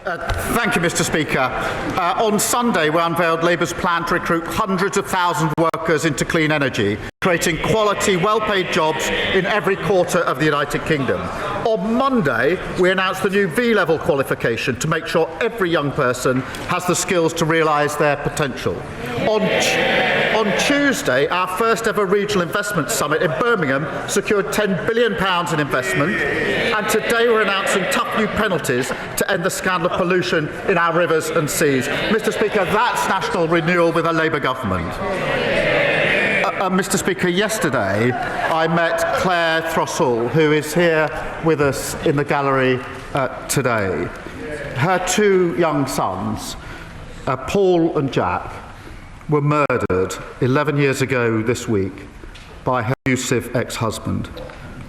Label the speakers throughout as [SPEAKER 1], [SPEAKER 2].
[SPEAKER 1] Thank you, Mr. Speaker. On Sunday, we unveiled Labour's plan to recruit hundreds of thousands of workers into clean energy, creating quality, well-paid jobs in every quarter of the United Kingdom. On Monday, we announced the new V-level qualification to make sure every young person has the skills to realise their potential. On Tuesday, our first ever regional investment summit in Birmingham secured £10 billion in investment, and today we're announcing tough new penalties to end the scandal of pollution in our rivers and seas. Mr. Speaker, that's national renewal with a Labour government. Mr. Speaker, yesterday I met Claire Throssell, who is here with us in the gallery today. Her two young sons, Paul and Jack, were murdered 11 years ago this week by her abusive ex-husband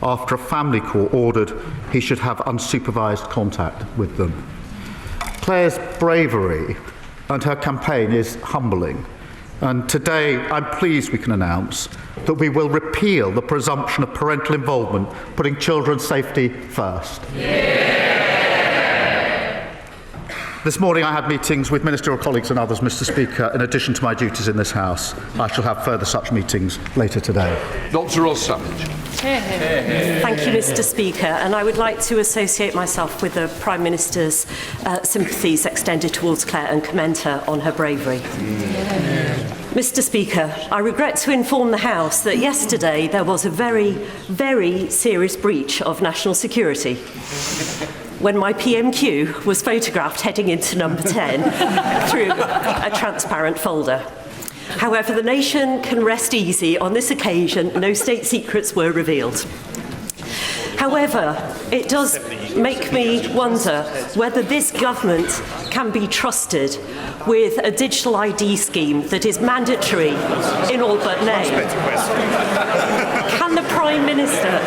[SPEAKER 1] after a family court ordered he should have unsupervised contact with them. Claire's bravery and her campaign is humbling. And today, I'm pleased we can announce that we will repeal the presumption of parental involvement, putting children's safety first. Yeah. This morning, I had meetings with ministerial colleagues and others, Mr. Speaker, in addition to my duties in this House. I shall have further such meetings later today.
[SPEAKER 2] Dr. Ross-Savage.
[SPEAKER 3] Thank you, Mr. Speaker, and I would like to associate myself with the Prime Minister's sympathies extended towards Claire and commend her on her bravery. Mr. Speaker, I regret to inform the House that yesterday there was a very, very serious breach of national security when my PMQ was photographed heading into number 10 through a transparent folder. However, the nation can rest easy. On this occasion, no state secrets were revealed. However, it does make me wonder whether this government can be trusted with a digital ID scheme that is mandatory in all but name. Can the Prime Minister...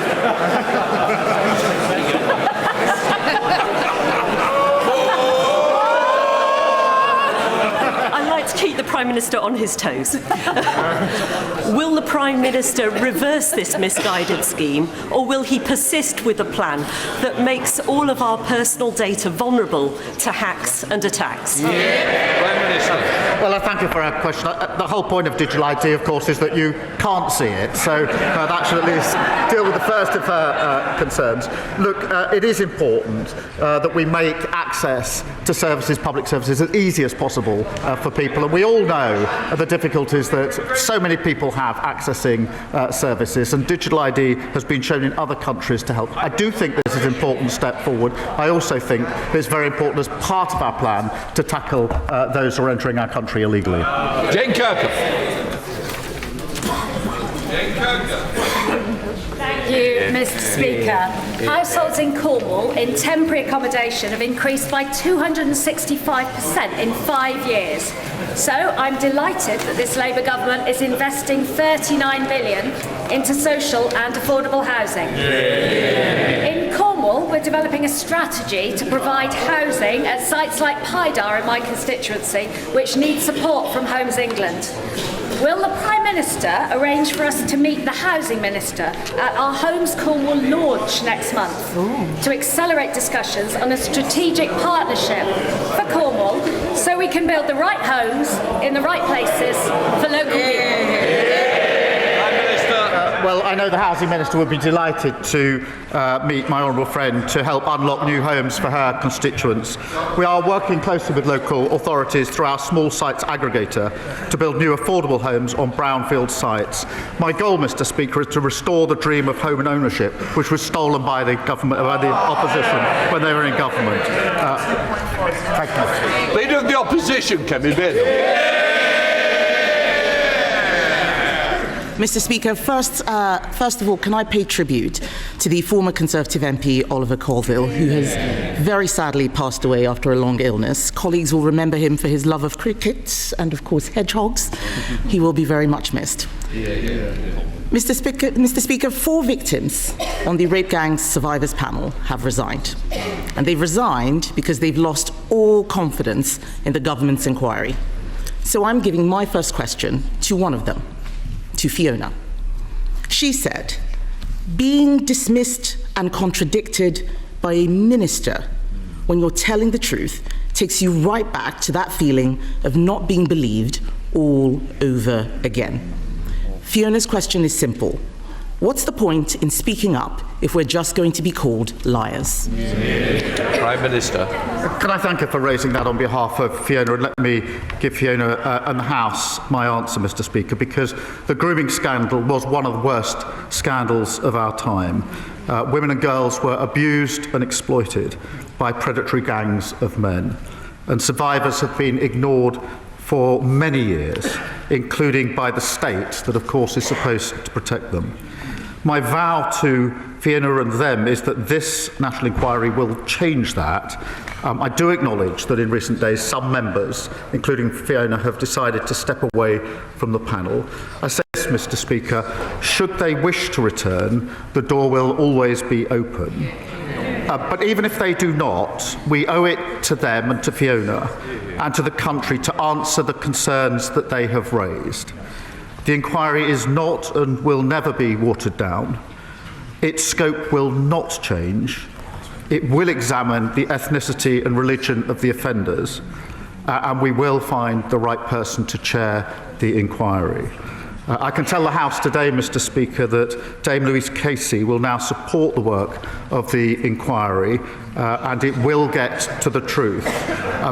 [SPEAKER 3] to keep the Prime Minister on his toes. Will the Prime Minister reverse this misguided scheme, or will he persist with a plan that makes all of our personal data vulnerable to hacks and attacks?
[SPEAKER 2] Yeah. Prime Minister.
[SPEAKER 1] Well, I thank you for our question. The whole point of digital ID, of course, is that you can't see it, so that should at least deal with the first of her concerns. Look, it is important that we make access to services, public services, as easy as possible for people. And we all know the difficulties that so many people have accessing services, and digital ID has been shown in other countries to help. I do think this is an important step forward. I also think it's very important as part of our plan to tackle those who are entering our country illegally.
[SPEAKER 2] Jane Kirkham.
[SPEAKER 4] Thank you, Mr. Speaker. Households in Cornwall in temporary accommodation have increased by 265% in 5 years. So I'm delighted that this Labour government is investing £39 billion into social and affordable housing. In Cornwall, we're developing a strategy to provide housing at sites like Pydar in my constituency, which need support from Homes England. Will the Prime Minister arrange for us to meet the Housing Minister at our Homes Cornwall launch next month to accelerate discussions on a strategic partnership for Cornwall so we can build the right homes in the right places for local people?
[SPEAKER 1] Well, I know the Housing Minister would be delighted to meet my honourable friend to help unlock new homes for her constituents. We are working closely with local authorities through our small sites aggregator to build new affordable homes on brownfield sites. My goal, Mr. Speaker, is to restore the dream of home and ownership, which was stolen by the government, by the opposition when they were in government. Thank you.
[SPEAKER 2] Leader of the opposition, Kemi Bale.
[SPEAKER 5] Mr. Speaker, first of all, can I pay tribute to the former Conservative MP Oliver Colville, who has very sadly passed away after a long illness. Colleagues will remember him for his love of cricket and, of course, hedgehogs. He will be very much missed. Mr. Speaker, 4 victims on the Rape Gang Survivors Panel have resigned. And they've resigned because they've lost all confidence in the government's inquiry. So I'm giving my first question to one of them, to Fiona. She said, being dismissed and contradicted by a minister when you're telling the truth takes you right back to that feeling of not being believed all over again. Fiona's question is simple. What's the point in speaking up if we're just going to be called liars?
[SPEAKER 2] Prime Minister.
[SPEAKER 1] Can I thank her for raising that on behalf of Fiona, and let me give Fiona and the House my answer, Mr. Speaker, because the grooming scandal was one of the worst scandals of our time. Women and girls were abused and exploited by predatory gangs of men, and survivors have been ignored for many years, including by the state that, of course, is supposed to protect them. My vow to Fiona and them is that this national inquiry will change that. I do acknowledge that in recent days some members, including Fiona, have decided to step away from the panel. I say this, Mr. Speaker, should they wish to return, the door will always be open. But even if they do not, we owe it to them and to Fiona and to the country to answer the concerns that they have raised. The inquiry is not and will never be watered down. Its scope will not change. It will examine the ethnicity and religion of the offenders, and we will find the right person to chair the inquiry. I can tell the House today, Mr. Speaker, that Dame Louise Casey will now support the work of the inquiry, and it will get to the truth.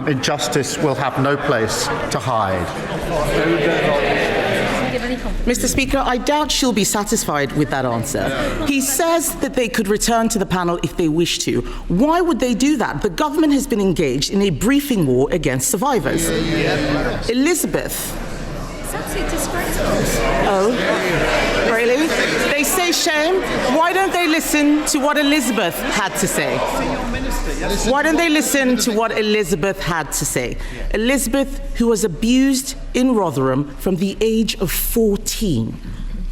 [SPEAKER 1] Injustice will have no place to hide.
[SPEAKER 5] Mr. Speaker, I doubt she'll be satisfied with that answer. He says that they could return to the panel if they wish to. Why would they do that? The government has been engaged in a briefing war against survivors. Elizabeth.
[SPEAKER 4] It's absolutely disgraceful.
[SPEAKER 5] Oh, really? They say shame. Why don't they listen to what Elizabeth had to say? Why don't they listen to what Elizabeth had to say? Elizabeth, who was abused in Rotherham from the age of 14,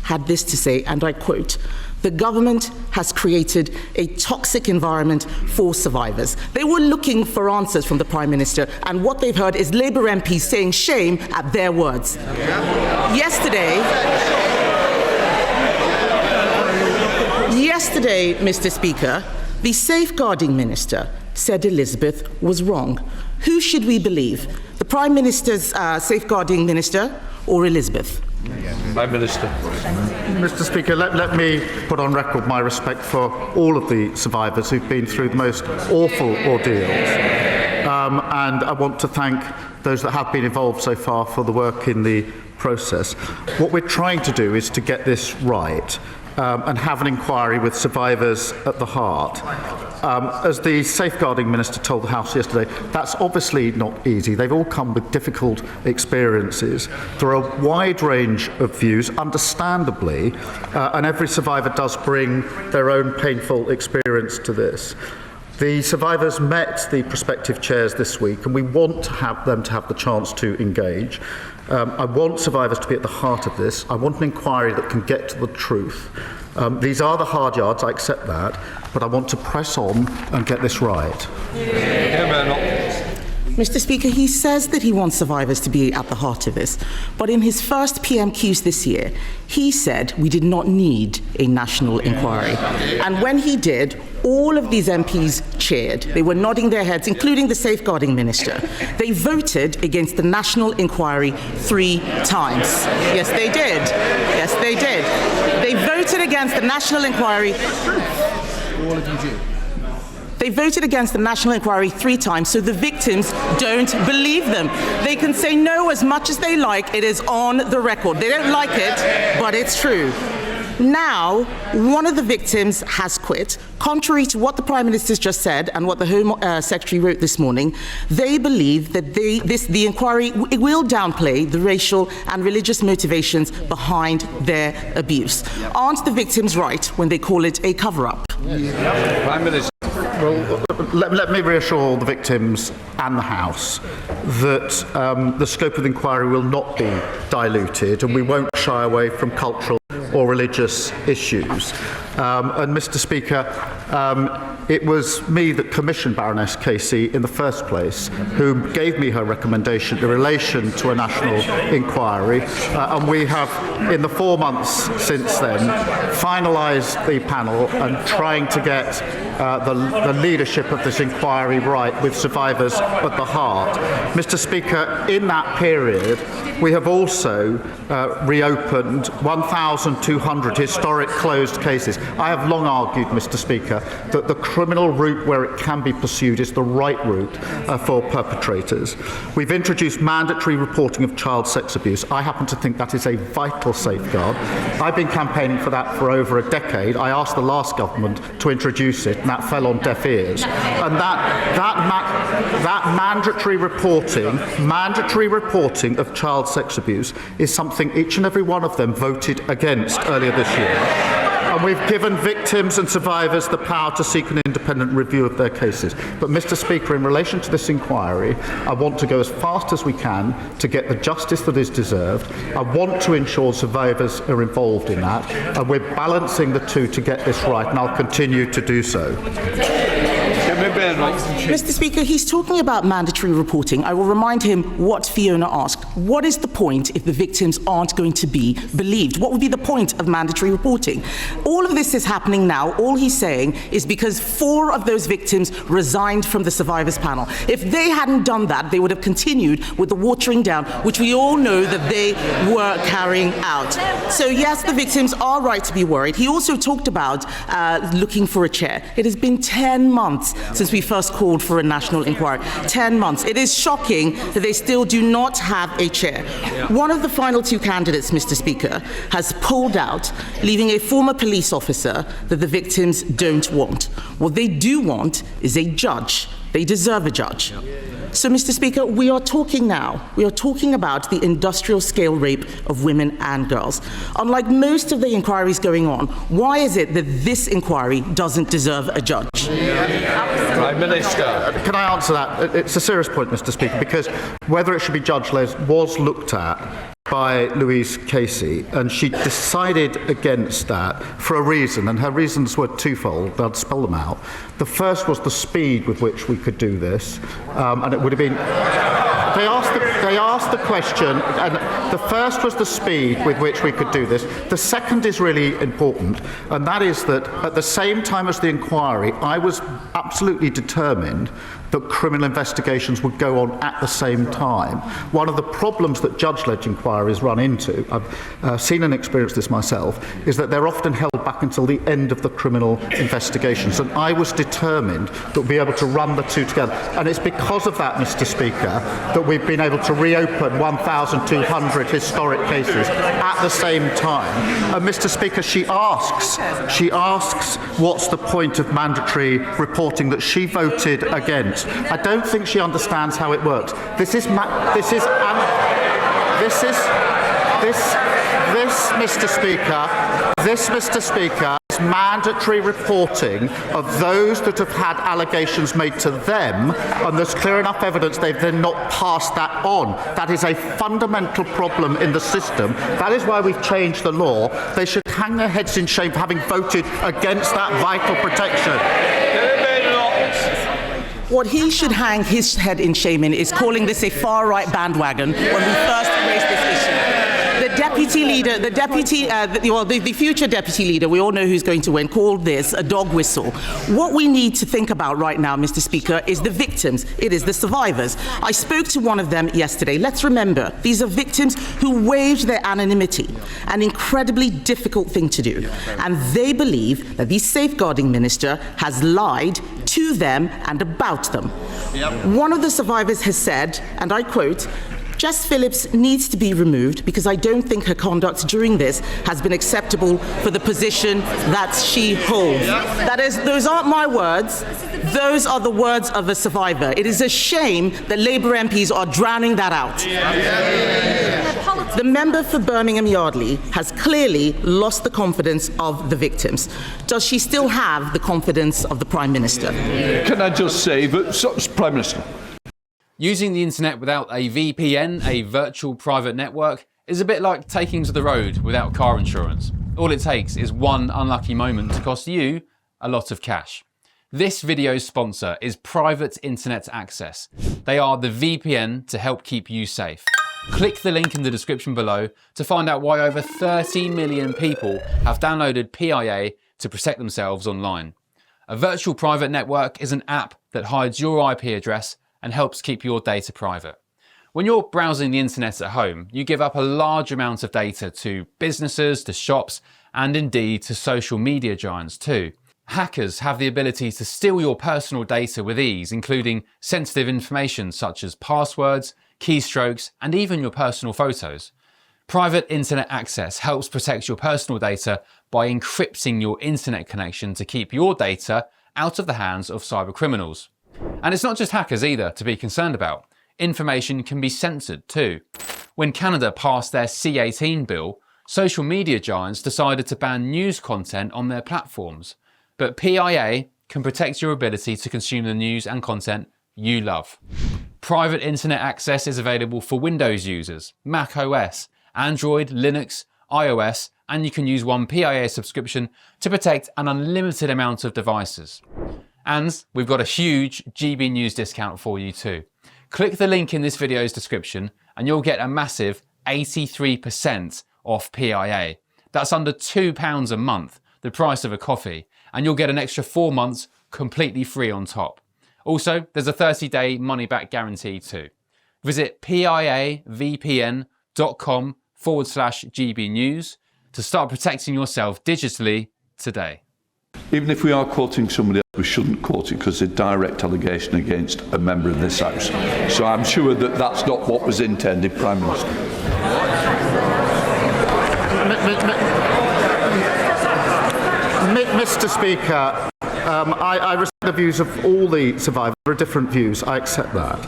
[SPEAKER 5] had this to say, and I quote, "The government has created a toxic environment for survivors." They were looking for answers from the Prime Minister, and what they've heard is Labour MPs saying shame at their words. Yesterday, Mr. Speaker, the Safeguarding Minister said Elizabeth was wrong. Who should we believe? The Prime Minister's Safeguarding Minister or Elizabeth?
[SPEAKER 2] Prime Minister.
[SPEAKER 1] Mr. Speaker, let me put on record my respect for all of the survivors who've been through the most awful ordeals. And I want to thank those that have been involved so far for the work in the process. What we're trying to do is to get this right and have an inquiry with survivors at the heart. As the Safeguarding Minister told the House yesterday, that's obviously not easy. They've all come with difficult experiences. There are a wide range of views, understandably, and every survivor does bring their own painful experience to this. The survivors met the prospective chairs this week, and we want to have them to have the chance to engage. I want survivors to be at the heart of this. I want an inquiry that can get to the truth. These are the hard yards, I accept that, but I want to press on and get this right.
[SPEAKER 5] Mr. Speaker, he says that he wants survivors to be at the heart of this, but in his first PMQs this year, he said we did not need a national inquiry. And when he did, all of these MPs cheered. They were nodding their heads, including the Safeguarding Minister. They voted against the national inquiry 3 times. Yes, they did. Yes, they did. They voted against the national inquiry.
[SPEAKER 6] All of you do.
[SPEAKER 5] They voted against the national inquiry 3 times, so the victims don't believe them. They can say no as much as they like. It is on the record. They don't like it, but it's true. Now, one of the victims has quit. Contrary to what the Prime Minister's just said and what the Home Secretary wrote this morning, they believe that the inquiry will downplay the racial and religious motivations behind their abuse. Aren't the victims right when they call it a cover-up?
[SPEAKER 2] Prime Minister.
[SPEAKER 1] Well, let me reassure the victims and the House that the scope of the inquiry will not be diluted, and we won't shy away from cultural or religious issues. And Mr. Speaker, it was me that commissioned Baroness Casey in the first place, who gave me her recommendation in relation to a national inquiry, and we have, in the 4 months since then, finalised the panel and trying to get the leadership of this inquiry right, with survivors at the heart. Mr. Speaker, in that period, we have also reopened 1,200 historic closed cases. I have long argued, Mr. Speaker, that the criminal route where it can be pursued is the right route for perpetrators. We've introduced mandatory reporting of child sex abuse. I happen to think that is a vital safeguard. I've been campaigning for that for over a decade. I asked the last government to introduce it, and that fell on deaf ears. And that mandatory reporting of child sex abuse is something each and every one of them voted against earlier this year. And we've given victims and survivors the power to seek an independent review of their cases. But, Mr. Speaker, in relation to this inquiry, I want to go as fast as we can to get the justice that is deserved. I want to ensure survivors are involved in that. And we're balancing the two to get this right, and I'll continue to do so.
[SPEAKER 5] Mr. Speaker, he's talking about mandatory reporting. I will remind him what Fiona asked. What is the point if the victims aren't going to be believed? What would be the point of mandatory reporting? All of this is happening now. All he's saying is because 4 of those victims resigned from the survivors panel. If they hadn't done that, they would have continued with the watering down, which we all know that they were carrying out. So yes, the victims are right to be worried. He also talked about looking for a chair. It has been 10 months since we first called for a national inquiry. 10 months. It is shocking that they still do not have a chair. One of the final 2 candidates, Mr. Speaker, has pulled out, leaving a former police officer that the victims don't want. What they do want is a judge. They deserve a judge. So, Mr. Speaker, we are talking now. We are talking about the industrial scale rape of women and girls. Unlike most of the inquiries going on, why is it that this inquiry doesn't deserve a judge?
[SPEAKER 2] Prime Minister.
[SPEAKER 1] Can I answer that? It's a serious point, Mr. Speaker, because whether it should be judge-led was looked at by Louise Casey, and she decided against that for a reason, and her reasons were twofold. I'll spell them out. The first was the speed with which we could do this, and it would have been... They asked the question, and the first was the speed with which we could do this. The second is really important, and that is that at the same time as the inquiry, I was absolutely determined that criminal investigations would go on at the same time. One of the problems that judge-led inquiries run into, I've seen and experienced this myself, is that they're often held back until the end of the criminal investigations. And I was determined that we'll be able to run the two together. And it's because of that, Mr. Speaker, that we've been able to reopen 1,200 historic cases at the same time. And Mr. Speaker, she asks, what's the point of mandatory reporting that she voted against? I don't think she understands how it works. Mr. Speaker, is mandatory reporting of those that have had allegations made to them, and there's clear enough evidence they've then not passed that on. That is a fundamental problem in the system. That is why we've changed the law. They should hang their heads in shame for having voted against that vital protection.
[SPEAKER 5] What he should hang his head in shame in is calling this a far-right bandwagon when we first raised this issue. The future deputy leader, we all know who's going to win, called this a dog whistle. What we need to think about right now, Mr. Speaker, is the victims. It is the survivors. I spoke to one of them yesterday. Let's remember, these are victims who waived their anonymity, an incredibly difficult thing to do. And they believe that the safeguarding minister has lied to them and about them. One of the survivors has said, and I quote, "Jess Phillips needs to be removed because I don't think her conduct during this has been acceptable for the position that she holds." That is, those aren't my words. Those are the words of a survivor. It is a shame that Labour MPs are drowning that out. The member for Birmingham Yardley has clearly lost the confidence of the victims. Does she still have the confidence of the Prime Minister?
[SPEAKER 2] Can I just say that, Prime Minister?
[SPEAKER 7] Using the internet without a VPN, a virtual private network, is a bit like taking to the road without car insurance. All it takes is one unlucky moment to cost you a lot of cash. This video's sponsor is Private Internet Access. They are the VPN to help keep you safe. Click the link in the description below to find out why over 30 million people have downloaded PIA to protect themselves online. A virtual private network is an app that hides your IP address and helps keep your data private. When you're browsing the internet at home, you give up a large amount of data to businesses, to shops, and indeed to social media giants too. Hackers have the ability to steal your personal data with ease, including sensitive information such as passwords, keystrokes, and even your personal photos. Private internet access helps protect your personal data by encrypting your internet connection to keep your data out of the hands of cyber criminals. And it's not just hackers either to be concerned about. Information can be censored too. When Canada passed their C18 bill, social media giants decided to ban news content on their platforms. But PIA can protect your ability to consume the news and content you love. Private internet access is available for Windows users, Mac OS, Android, Linux, iOS, and you can use one PIA subscription to protect an unlimited amount of devices. And we've got a huge GB News discount for you too. Click the link in this video's description and you'll get a massive 83% off PIA. That's under £2 a month, the price of a coffee, and you'll get an extra 4 months completely free on top. Also, there's a 30-day money-back guarantee too. Visit piavpn.com/GB News to start protecting yourself digitally today.
[SPEAKER 2] Even if we are quoting somebody else, we shouldn't quote it because it's a direct allegation against a member of this House. So I'm sure that that's not what was intended, Prime Minister.
[SPEAKER 1] Mr. Speaker, I respect the views of all the survivors. There are different views, I accept that.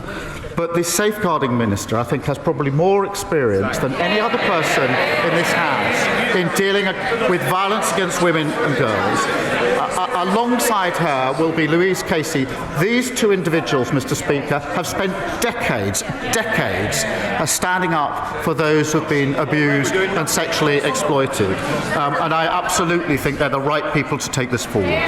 [SPEAKER 1] But the safeguarding minister, I think, has probably more experience than any other person in this House in dealing with violence against women and girls. Alongside her will be Louise Casey. These two individuals, Mr. Speaker, have spent decades standing up for those who've been abused and sexually exploited. And I absolutely think they're the right people to take this forward.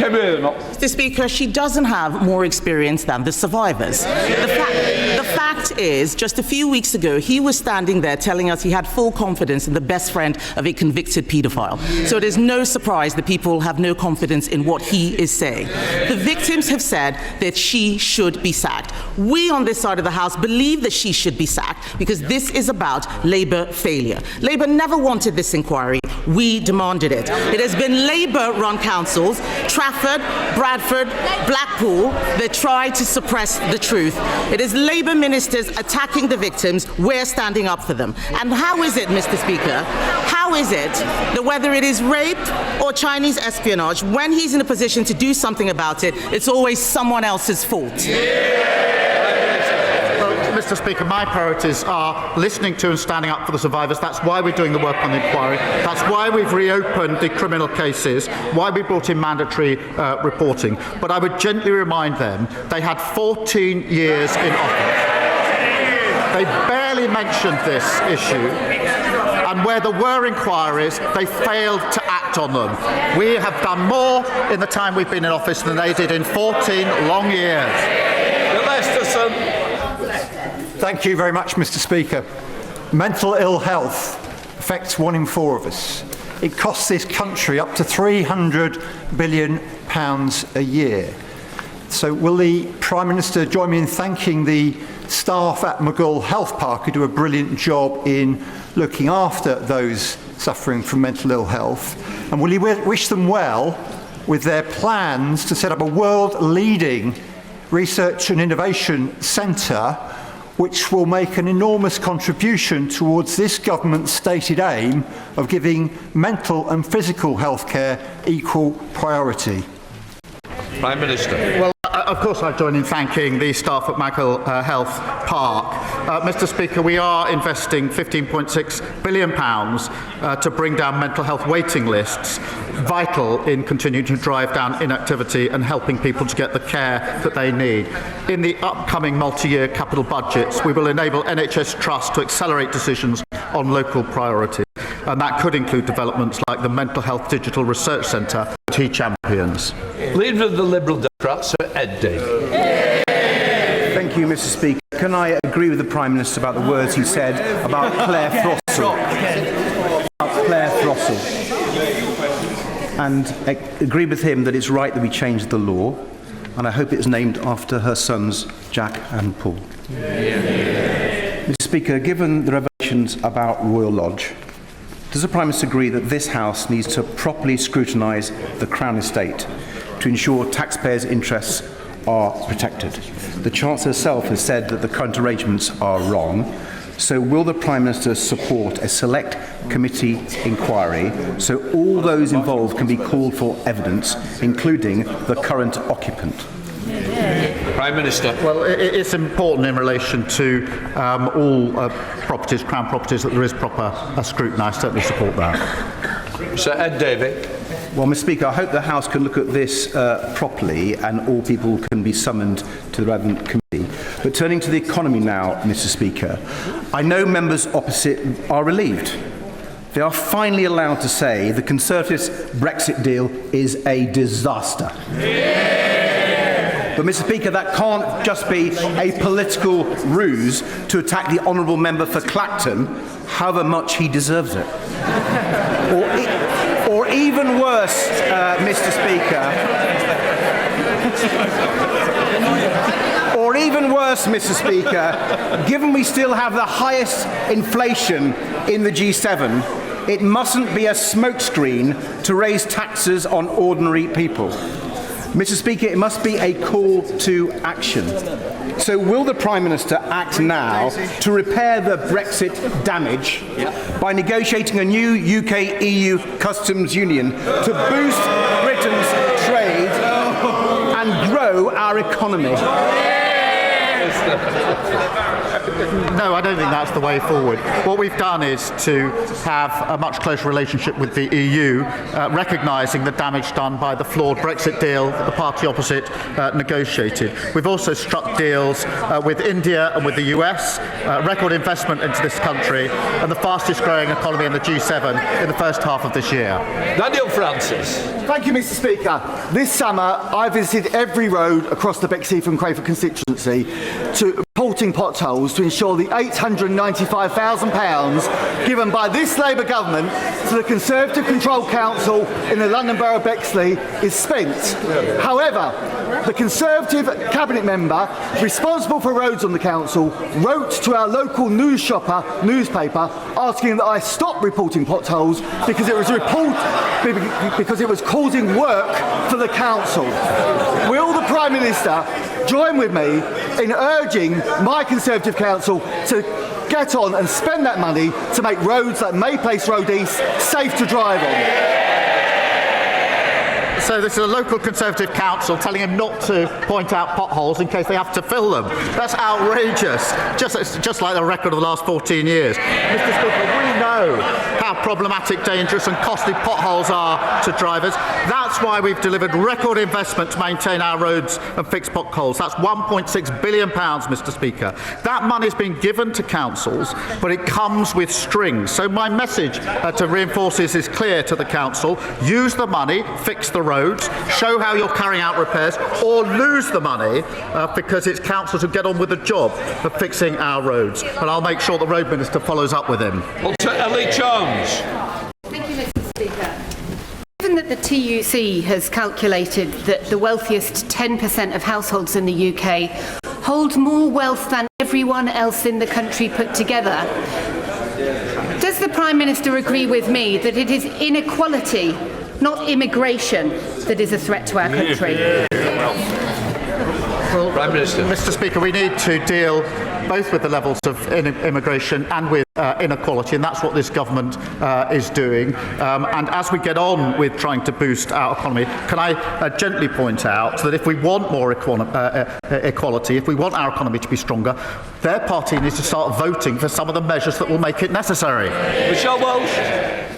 [SPEAKER 5] Mr. Speaker, she doesn't have more experience than the survivors. The fact is, just a few weeks ago, he was standing there telling us he had full confidence in the best friend of a convicted paedophile. So it is no surprise that people have no confidence in what he is saying. The victims have said that she should be sacked. We on this side of the House believe that she should be sacked because this is about Labour failure. Labour never wanted this inquiry. We demanded it. It has been Labour-run councils, Trafford, Bradford, Blackpool, that tried to suppress the truth. It is Labour ministers attacking the victims. We're standing up for them. And how is it, Mr. Speaker, how is it that whether it is rape or Chinese espionage, when he's in a position to do something about it, it's always someone else's fault?
[SPEAKER 1] Mr. Speaker, my priorities are listening to and standing up for the survivors. That's why we're doing the work on the inquiry. That's why we've reopened the criminal cases, why we brought in mandatory reporting. But I would gently remind them they had 14 years in office. They barely mentioned this issue. And where there were inquiries, they failed to act on them. We have done more in the time we've been in office than they did in 14 long years.
[SPEAKER 8] Thank you very much, Mr. Speaker. Mental ill health affects 1 in 4 of us. It costs this country up to £300 billion a year. So will the Prime Minister join me in thanking the staff at McGull Health Park who do a brilliant job in looking after those suffering from mental ill health? And will he wish them well with their plans to set up a world-leading research and innovation centre which will make an enormous contribution towards this government's stated aim of giving mental and physical health care equal priority?
[SPEAKER 2] Prime Minister.
[SPEAKER 1] Well, of course I join in thanking the staff at McGull Health Park. Mr. Speaker, we are investing £15.6 billion to bring down mental health waiting lists, vital in continuing to drive down inactivity and helping people to get the care that they need. In the upcoming multi-year capital budgets, we will enable NHS Trust to accelerate decisions on local priorities, and that could include developments like the Mental Health Digital Research Centre that he champions.
[SPEAKER 2] Leader of the Liberal Democrats, Sir Eddie.
[SPEAKER 6] Thank you, Mr. Speaker. Can I agree with the Prime Minister about the words he said about Claire Frossell? and agree with him that it's right that we change the law, and I hope it is named after her sons, Jack and Paul. Mr. Speaker, given the revelations about Royal Lodge, does the Prime Minister agree that this House needs to properly scrutinise the Crown Estate to ensure taxpayers' interests are protected? The Chancellor herself has said that the current arrangements are wrong. So will the Prime Minister support a select committee inquiry so all those involved can be called for evidence, including the current occupant?
[SPEAKER 2] Prime Minister.
[SPEAKER 1] Well, it's important in relation to all properties, Crown properties, that there is proper scrutiny. I certainly support that.
[SPEAKER 2] Sir Ed Davey.
[SPEAKER 6] Well, Mr. Speaker, I hope the House can look at this properly and all people can be summoned to the relevant committee. But turning to the economy now, Mr. Speaker, I know members opposite are relieved. They are finally allowed to say the Conservatives' Brexit deal is a disaster. But, Mr. Speaker, that can't just be a political ruse to attack the honourable member for Clacton, however much he deserves it. Or even worse, Mr. Speaker, or even worse, Mr. Speaker, given we still have the highest inflation in the G7, it mustn't be a smokescreen to raise taxes on ordinary people. Mr. Speaker, it must be a call to action. So will the Prime Minister act now to repair the Brexit damage by negotiating a new UK-EU customs union to boost Britain's trade and grow our economy?
[SPEAKER 1] No, I don't think that's the way forward. What we've done is to have a much closer relationship with the EU, recognising the damage done by the flawed Brexit deal that the party opposite negotiated. We've also struck deals with India and with the US, record investment into this country, and the fastest growing economy in the G7 in the first half of this year.
[SPEAKER 2] Daniel Francis.
[SPEAKER 9] Thank you, Mr. Speaker. This summer, I visited every road across the Bexley and Crayford constituency to reporting potholes to ensure the £895,000 given by this Labour government to the Conservative Control Council in the London Borough of Bexley is spent. However, the Conservative Cabinet member responsible for roads on the council wrote to our local newspaper asking that I stop reporting potholes because it was causing work for the council. Will the Prime Minister join with me in urging my Conservative council to get on and spend that money to make roads like May Place Road East safe to drive on?
[SPEAKER 1] So this is a local Conservative council telling him not to point out potholes in case they have to fill them. That's outrageous, just like the record of the last 14 years. Mr. Speaker, we know how problematic, dangerous and costly potholes are to drivers. That's why we've delivered record investment to maintain our roads and fix potholes. That's £1.6 billion, Mr. Speaker. That money's been given to councils, but it comes with strings. So my message to reinforce this is clear to the council. Use the money, fix the roads, show how you're carrying out repairs, or lose the money because it's councils who get on with the job of fixing our roads. And I'll make sure the Road Minister follows up with him.
[SPEAKER 2] Well, Ellie Jones.
[SPEAKER 10] Thank you, Mr. Speaker. Given that the TUC has calculated that the wealthiest 10% of households in the UK hold more wealth than everyone else in the country put together, does the Prime Minister agree with me that it is inequality, not immigration, that is a threat to our country?
[SPEAKER 1] Well,
[SPEAKER 2] Prime Minister.
[SPEAKER 1] Mr. Speaker, we need to deal both with the levels of immigration and with inequality, and that's what this government is doing. And as we get on with trying to boost our economy, can I gently point out that if we want more equality, if we want our economy to be stronger, their party needs to start voting for some of the measures that will make it necessary.
[SPEAKER 2] Michelle Walsh.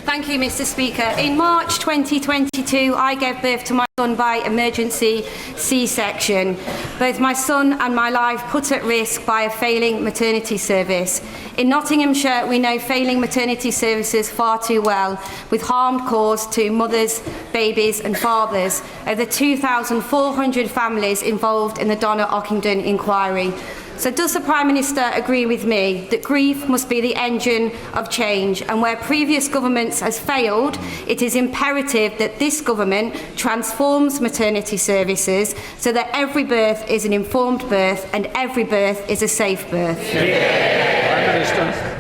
[SPEAKER 11] Thank you, Mr. Speaker. In March 2022, I gave birth to my son by emergency C-section. Both my son and my life put at risk by a failing maternity service. In Nottinghamshire, we know failing maternity services far too well, with harm caused to mothers, babies and fathers. Over 2,400 families involved in the Donna Ockington inquiry. So does the Prime Minister agree with me that grief must be the engine of change, and where previous governments has failed, it is imperative that this government transforms maternity services so that every birth is an informed birth and every birth is a safe birth?
[SPEAKER 2] Prime Minister.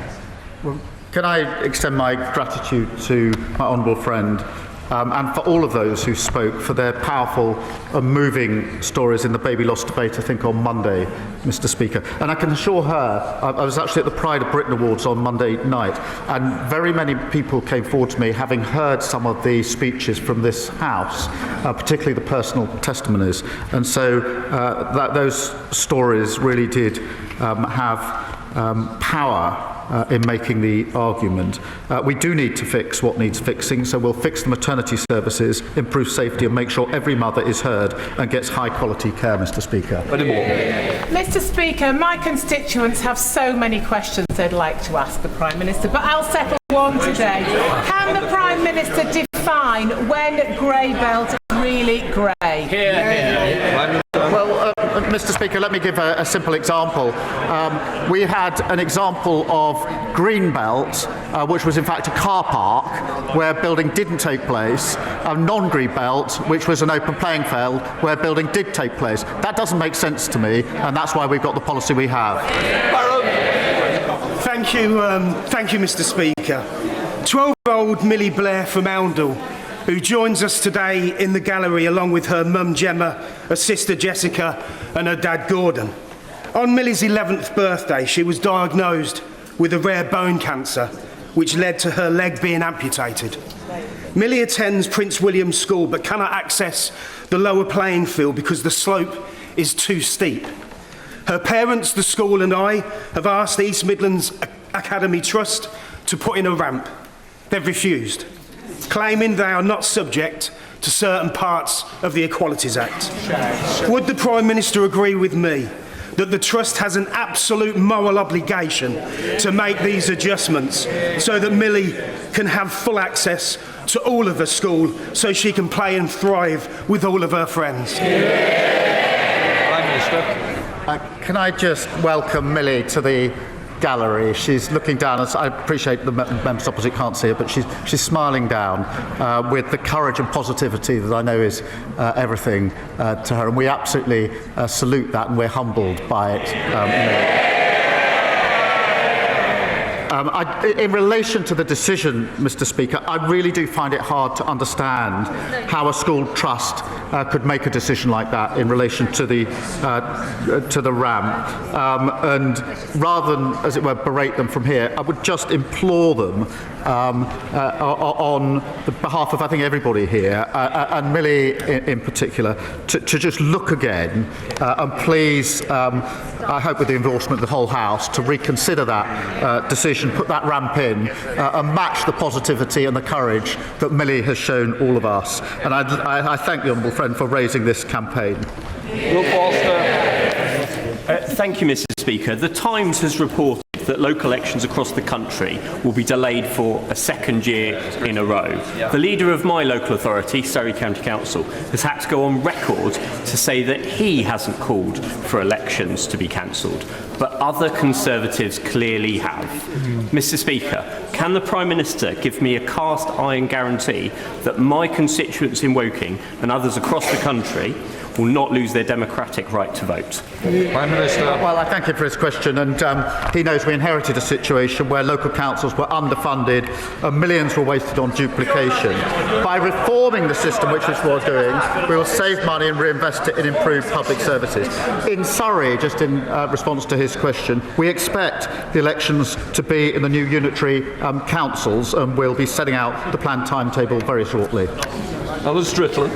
[SPEAKER 1] Well, can I extend my gratitude to my honourable friend and for all of those who spoke for their powerful and moving stories in the baby loss debate, I think, on Monday, Mr. Speaker. And I can assure her, I was actually at the Pride of Britain Awards on Monday night, and very many people came forward to me having heard some of the speeches from this House, particularly the personal testimonies. And so those stories really did have power in making the argument. We do need to fix what needs fixing, so we'll fix the maternity services, improve safety and make sure every mother is heard and gets high quality care, Mr. Speaker.
[SPEAKER 12] Mr. Speaker, my constituents have so many questions they'd like to ask the Prime Minister, but I'll settle one today. Can the Prime Minister define when grey belt is really grey?
[SPEAKER 1] Well, Mr. Speaker, let me give a simple example. We had an example of green belt, which was in fact a car park where building didn't take place, and non-green belt, which was an open playing field where building did take place. That doesn't make sense to me, and that's why we've got the policy we have.
[SPEAKER 13] Thank you, Mr. Speaker. 12-year-old Millie Blair from Oundle, who joins us today in the gallery along with her mum Gemma, her sister Jessica and her dad Gordon. On Millie's 11th birthday, she was diagnosed with a rare bone cancer, which led to her leg being amputated. Millie attends Prince William School but cannot access the lower playing field because the slope is too steep. Her parents, the school and I have asked the East Midlands Academy Trust to put in a ramp. They've refused, claiming they are not subject to certain parts of the Equalities Act. Would the Prime Minister agree with me that the Trust has an absolute moral obligation to make these adjustments so that Millie can have full access to all of her school so she can play and thrive with all of her friends?
[SPEAKER 2] Prime Minister.
[SPEAKER 1] Can I just welcome Millie to the gallery? She's looking down, and I appreciate the members opposite can't see her, but she's smiling down with the courage and positivity that I know is everything to her, and we absolutely salute that, and we're humbled by it. In relation to the decision, Mr. Speaker, I really do find it hard to understand how a school trust could make a decision like that in relation to the ramp. And rather than, as it were, berate them from here, I would just implore them on the behalf of, I think, everybody here, and Millie in particular, to just look again and please, I hope with the endorsement of the whole House, to reconsider that decision, put that ramp in and match the positivity and the courage that Millie has shown all of us. And I thank the honourable friend for raising this campaign.
[SPEAKER 2] Will Foster.
[SPEAKER 14] Thank you, Mr. Speaker. The Times has reported that local elections across the country will be delayed for a second year in a row. The leader of my local authority, Surrey County Council, has had to go on record to say that he hasn't called for elections to be cancelled, but other Conservatives clearly have. Mr. Speaker, can the Prime Minister give me a cast iron guarantee that my constituents in Woking and others across the country will not lose their democratic right to vote?
[SPEAKER 2] Prime Minister.
[SPEAKER 1] Well, I thank him for his question, and he knows we inherited a situation where local councils were underfunded and millions were wasted on duplication. By reforming the system, which is what we're doing, we will save money and reinvest it in improved public services. In Surrey, just in response to his question, we expect the elections to be in the new unitary councils, and we'll be setting out the planned timetable very shortly.
[SPEAKER 2] Alan Strickland.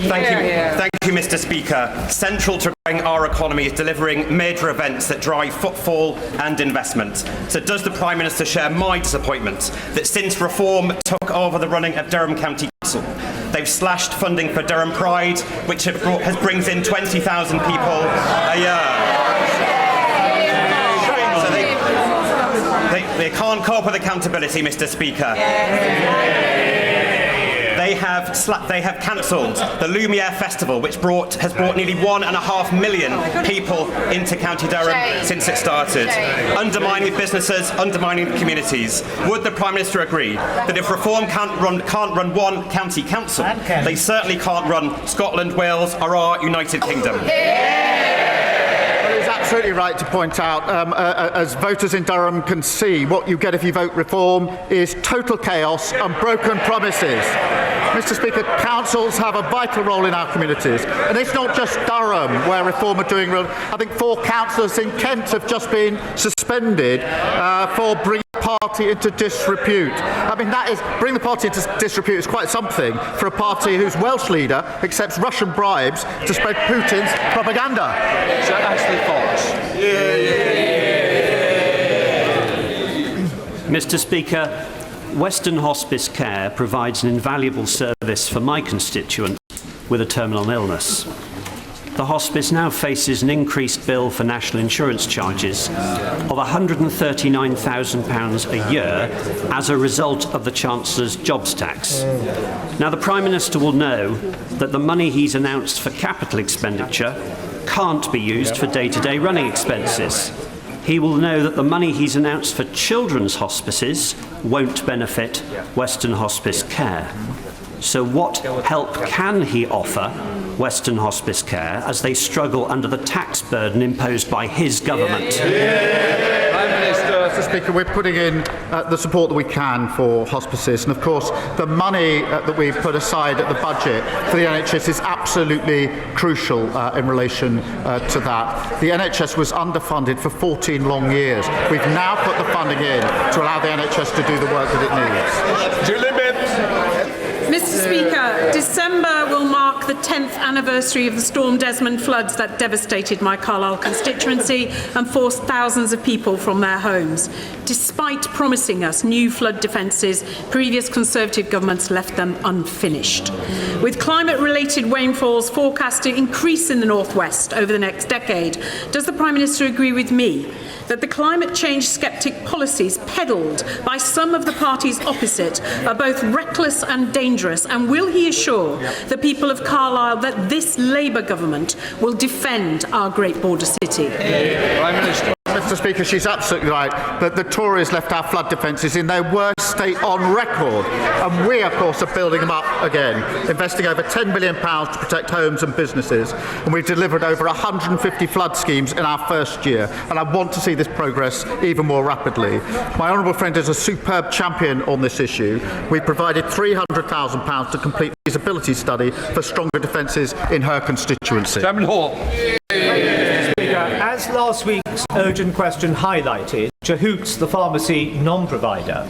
[SPEAKER 15] Thank you, Mr. Speaker. Central to growing our economy is delivering major events that drive footfall and investment. So does the Prime Minister share my disappointment that since Reform took over the running of Durham County Council, they've slashed funding for Durham Pride, which brings in 20,000 people a year? So they can't cope with accountability, Mr. Speaker. They have cancelled the Lumiere Festival, which has brought nearly 1.5 million people into County Durham since it started. Undermining businesses, undermining the communities. Would the Prime Minister agree that if Reform can't run one county council, they certainly can't run Scotland, Wales or our United Kingdom?
[SPEAKER 1] Well, he's absolutely right to point out, as voters in Durham can see, what you get if you vote Reform is total chaos and broken promises. Mr. Speaker, councils have a vital role in our communities, and it's not just Durham where Reform are doing real. I think 4 councillors in Kent have just been suspended for bringing the party into disrepute. I mean, that is, bring the party into disrepute is quite something for a party whose Welsh leader accepts Russian bribes to spread Putin's propaganda.
[SPEAKER 2] So actually false.
[SPEAKER 16] Mr. Speaker, Western Hospice Care provides an invaluable service for my constituent with a terminal illness. The hospice now faces an increased bill for national insurance charges of £139,000 a year as a result of the Chancellor's jobs tax. Now, the Prime Minister will know that the money he's announced for capital expenditure can't be used for day-to-day running expenses. He will know that the money he's announced for children's hospices won't benefit Western Hospice Care. So what help can he offer Western Hospice Care as they struggle under the tax burden imposed by his government?
[SPEAKER 1] Mr. Speaker, we're putting in the support that we can for hospices, and of course the money that we put aside at the budget for the NHS is absolutely crucial in relation to that. The NHS was underfunded for 14 long years. We've now put the funding in to allow the NHS to do the work that it needs.
[SPEAKER 17] Mr. Speaker, December will mark the 10th anniversary of the Storm Desmond floods that devastated my Carlisle constituency and forced thousands of people from their homes. Despite promising us new flood defences, previous Conservative governments left them unfinished. With climate-related rainfalls forecast to increase in the North West over the next decade, does the Prime Minister agree with me that the climate change sceptic policies peddled by some of the parties opposite are both reckless and dangerous, and will he assure the people of Carlisle that this Labour government will defend our great border city?
[SPEAKER 1] Prime Minister. Mr. Speaker, she's absolutely right that the Tories left our flood defences in their worst state on record, and we, of course, are building them up again, investing over £10 billion to protect homes and businesses, and we've delivered over 150 flood schemes in our first year, and I want to see this progress even more rapidly. My honourable friend is a superb champion on this issue. We provided £300,000 to complete a feasibility study for stronger defences in her constituency.
[SPEAKER 2] Chairman Hall.
[SPEAKER 18] As last week's urgent question highlighted, Jahoots, the pharmacy non-provider,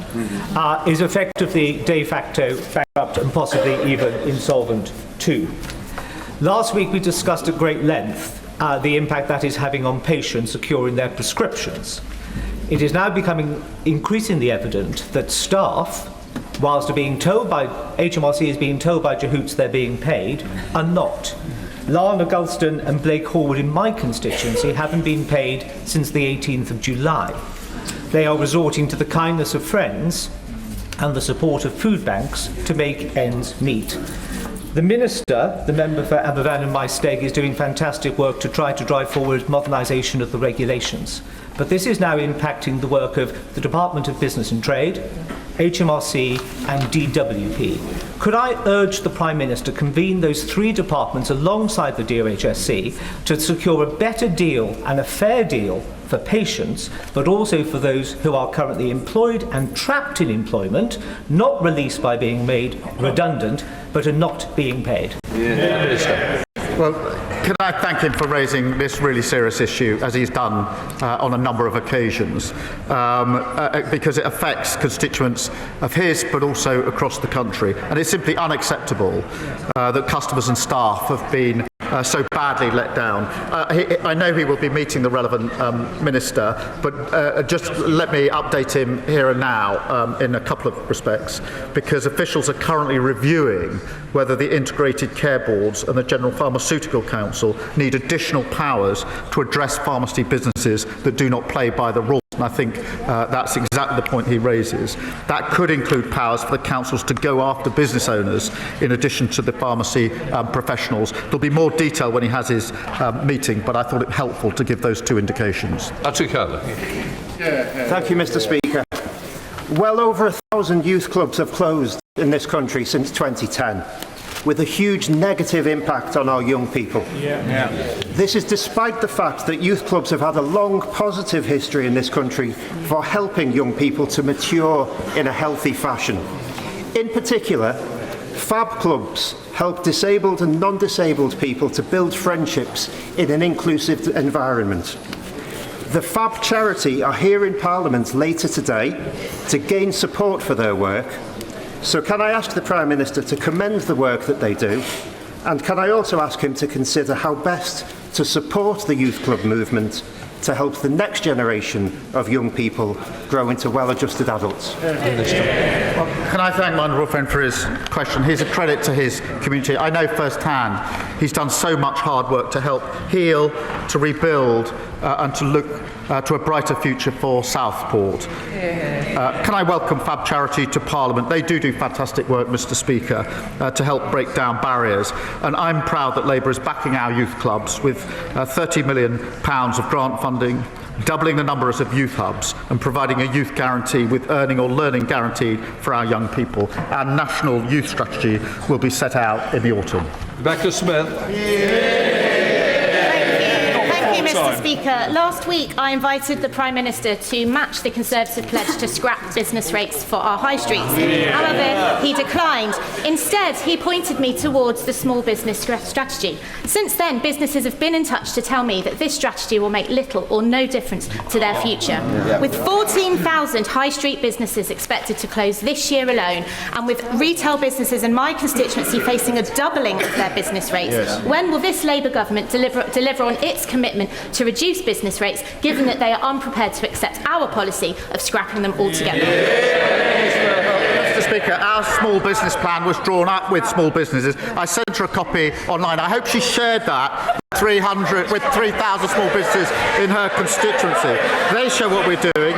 [SPEAKER 18] is effectively de facto bankrupt and possibly even insolvent too. Last week we discussed at great length the impact that is having on patients securing their prescriptions. It is now becoming increasingly evident that staff, whilst are being told by HMRC is being told by Jahoots they're being paid, are not. Lana Gulston and Blake Horwood in my constituency haven't been paid since the 18th of July. They are resorting to the kindness of friends and the support of food banks to make ends meet. The Minister, the member for Aberfan and my Steg, is doing fantastic work to try to drive forward modernisation of the regulations. But this is now impacting the work of the Department of Business and Trade, HMRC and DWP. Could I urge the Prime Minister to convene those 3 departments alongside the DOHSC to secure a better deal and a fair deal for patients, but also for those who are currently employed and trapped in employment, not released by being made redundant, but are not being paid?
[SPEAKER 1] Well, can I thank him for raising this really serious issue, as he's done on a number of occasions, because it affects constituents of his, but also across the country. And it's simply unacceptable that customers and staff have been so badly let down. I know he will be meeting the relevant minister, but just let me update him here and now in a couple of respects, because officials are currently reviewing whether the Integrated Care Boards and the General Pharmaceutical Council need additional powers to address pharmacy businesses that do not play by the rules. and I think that's exactly the point he raises. That could include powers for the councils to go after business owners in addition to the pharmacy professionals. There'll be more detail when he has his meeting, but I thought it helpful to give those two indications.
[SPEAKER 2] Thank
[SPEAKER 6] you, Mr. Speaker. Well over 1,000 youth clubs have closed in this country since 2010, with a huge negative impact on our young people. This is despite the fact that youth clubs have had a long positive history in this country for helping young people to mature in a healthy fashion. In particular, FAB clubs help disabled and non-disabled people to build friendships in an inclusive environment. The FAB charity are here in Parliament later today to gain support for their work. So can I ask the Prime Minister to commend the work that they do, and can I also ask him to consider how best to support the youth club movement to help the next generation of young people grow into well-adjusted adults?
[SPEAKER 1] Well, can I thank my honourable friend for his question? He's a credit to his community. I know firsthand he's done so much hard work to help heal, to rebuild, and to look to a brighter future for Southport. Can I welcome FAB Charity to Parliament? They do fantastic work, Mr. Speaker, to help break down barriers. And I'm proud that Labour is backing our youth clubs with £30 million of grant funding, doubling the numbers of youth hubs and providing a youth guarantee with earning or learning guaranteed for our young people. Our national youth strategy will be set out in the autumn.
[SPEAKER 2] Rebecca Smith.
[SPEAKER 19] Mr. Speaker, last week I invited the Prime Minister to match the Conservative pledge to scrap business rates for our high streets. However, he declined. Instead, he pointed me towards the small business strategy. Since then, businesses have been in touch to tell me that this strategy will make little or no difference to their future. With 14,000 high street businesses expected to close this year alone, and with retail businesses in my constituency facing a doubling of their business rates, when will this Labour government deliver on its commitment to reduce business rates, given that they are unprepared to accept our policy of scrapping them altogether?
[SPEAKER 1] Mr. Speaker, our small business plan was drawn up with small businesses. I sent her a copy online. I hope she shared that with 3,000 small businesses in her constituency. They show what we're doing.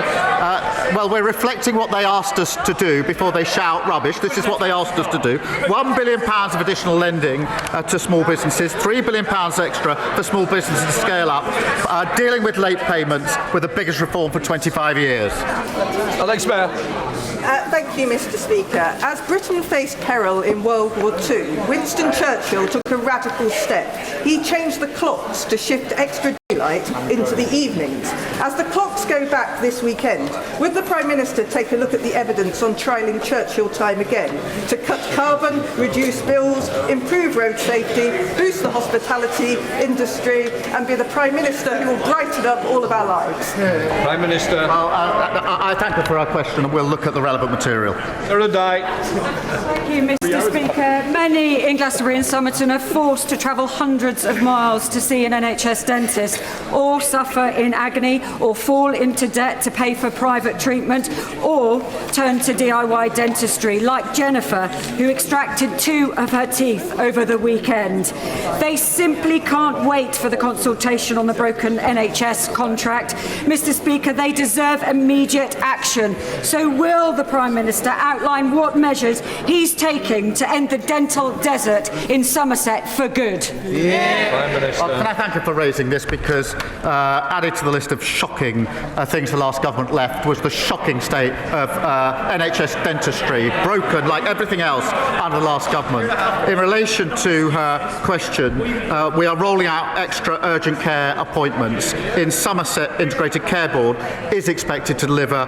[SPEAKER 1] Well, we're reflecting what they asked us to do before they shout rubbish. This is what they asked us to do. £1 billion of additional lending to small businesses, £3 billion extra for small businesses to scale up, dealing with late payments with the biggest reform for 25 years.
[SPEAKER 2] Alex Mayor.
[SPEAKER 20] Thank you, Mr. Speaker. As Britain faced peril in World War II, Winston Churchill took a radical step. He changed the clocks to shift extra daylight into the evenings. As the clocks go back this weekend, would the Prime Minister take a look at the evidence on trialling Churchill time again to cut carbon, reduce bills, improve road safety, boost the hospitality industry, and be the Prime Minister who will brighten up all of our lives?
[SPEAKER 2] Prime Minister.
[SPEAKER 1] Well, I thank her for her question, and we'll look at the relevant material.
[SPEAKER 21] Thank you, Mr. Speaker. Many in Glastonbury and Somerton are forced to travel hundreds of miles to see an NHS dentist, or suffer in agony, or fall into debt to pay for private treatment, or turn to DIY dentistry, like Jennifer, who extracted 2 of her teeth over the weekend. They simply can't wait for the consultation on the broken NHS contract. Mr. Speaker, they deserve immediate action. So will the Prime Minister outline what measures he's taking to end the dental desert in Somerset for good?
[SPEAKER 1] Well, can I thank her for raising this, because added to the list of shocking things the last government left was the shocking state of NHS dentistry, broken like everything else under the last government. In relation to her question, we are rolling out extra urgent care appointments. In Somerset, Integrated Care Board is expected to deliver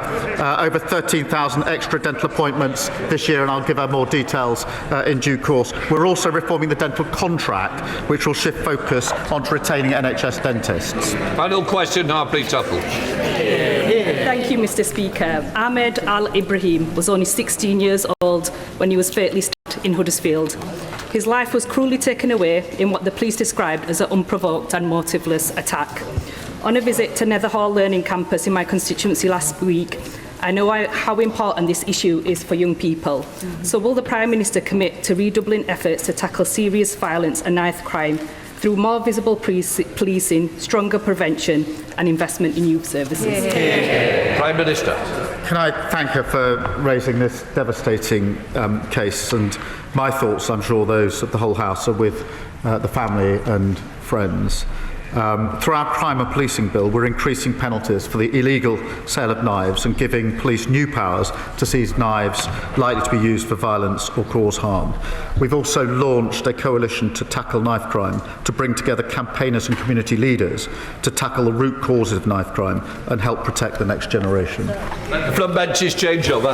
[SPEAKER 1] over 13,000 extra dental appointments this year, and I'll give her more details in due course. We're also reforming the dental contract, which will shift focus onto retaining NHS dentists.
[SPEAKER 2] Final question now, please, Tuttle.
[SPEAKER 22] Thank you, Mr. Speaker. Ahmed Al-Ibrahim was only 16 years old when he was fatally stabbed in Huddersfield. His life was cruelly taken away in what the police described as an unprovoked and motiveless attack. On a visit to Netherhall Learning Campus in my constituency last week, I know how important this issue is for young people. So will the Prime Minister commit to redoubling efforts to tackle serious violence and knife crime through more visible policing, stronger prevention and investment in youth services.
[SPEAKER 2] Prime Minister.
[SPEAKER 1] Can I thank her for raising this devastating case, and my thoughts, I'm sure those of the whole House, are with the family and friends. Through our crime and policing bill, we're increasing penalties for the illegal sale of knives and giving police new powers to seize knives likely to be used for violence or cause harm. We've also launched a coalition to tackle knife crime, to bring together campaigners and community leaders to tackle the root causes of knife crime and help protect the next generation.
[SPEAKER 2] From benches, change over.